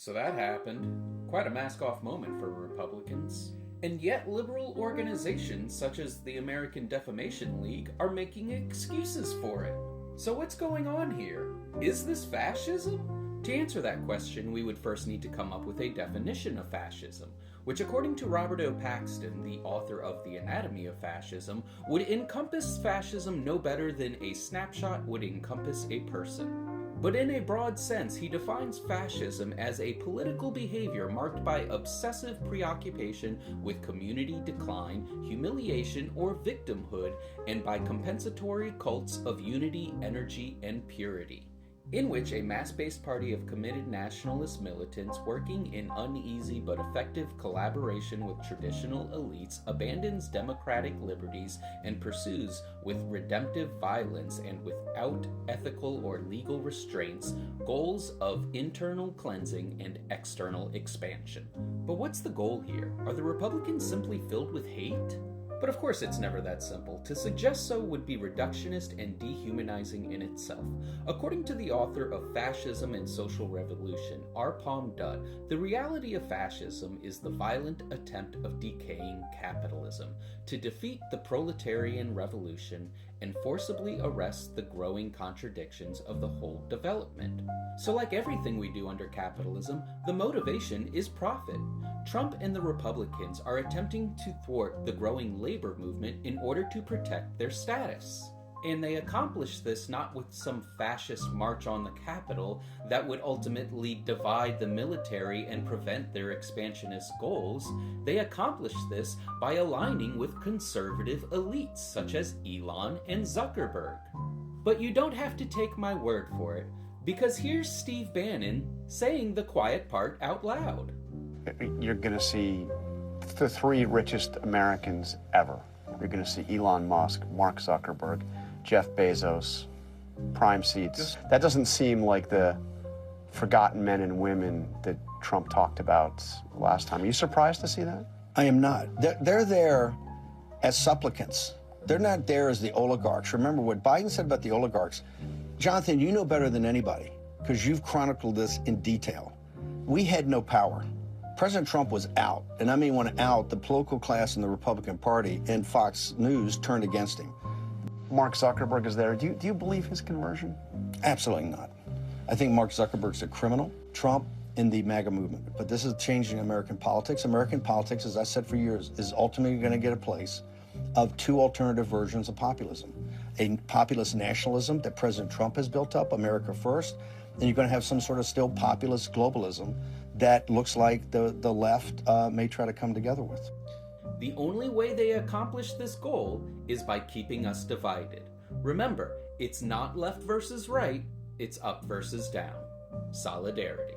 So that happened. Quite a mask-off moment for Republicans. And yet liberal organizations such as the American Defamation League are making excuses for it. So what's going on here? Is this fascism? To answer that question, we would first need to come up with a definition of fascism, which according to Robert O. Paxton, the author of The Anatomy of Fascism, would encompass fascism no better than a snapshot would encompass a person. But in a broad sense, he defines fascism as a political behavior marked by obsessive preoccupation with community decline, humiliation, or victimhood, and by compensatory cults of unity, energy, and purity, in which a mass-based party of committed nationalist militants working in uneasy but effective collaboration with traditional elites abandons democratic liberties and pursues with redemptive violence and without ethical or legal restraints goals of internal cleansing and external expansion. But what's the goal here? Are the Republicans simply filled with hate? But of course it's never that simple. To suggest so would be reductionist and dehumanizing in itself. According to the author of Fascism and Social Revolution, R. Palm Dutt, the reality of fascism is the violent attempt of decaying capitalism to defeat the proletarian revolution and forcibly arrest the growing contradictions of the whole development. So like everything we do under capitalism, the motivation is profit. Trump and the Republicans are attempting to thwart the growing labor movement in order to protect their status. And they accomplish this not with some fascist march on the Capitol that would ultimately divide the military and prevent their expansionist goals. They accomplish this by aligning with conservative elites such as Elon and Zuckerberg. But you don't have to take my word for it, because here's Steve Bannon saying the quiet part out loud. You're going to see the three richest Americans ever. You're going to see Elon Musk, Mark Zuckerberg, Jeff Bezos, prime seats. That doesn't seem like the forgotten men and women that Trump talked about last time. Are you surprised to see that? I am not. They're there as supplicants. They're not there as the oligarchs. Remember what Biden said about the oligarchs. Jonathan, you know better than anybody because you've chronicled this in detail. We had no power. President Trump was out, and I mean when out, the political class in the Republican Party and Fox News turned against him. Mark Zuckerberg is there. Do you believe his conversion? Absolutely not. I think Mark Zuckerberg's a criminal. Trump in the MAGA movement. But this is changing American politics. American politics, as I said for years, is ultimately going to get a place of two alternative versions of populism. A populist nationalism that President Trump has built up, America first, and you're going to have some sort of still populist globalism that looks like the left may try to come together with. The only way they accomplish this goal is by keeping us divided. Remember, it's not left versus right, it's up versus down. Solidarity.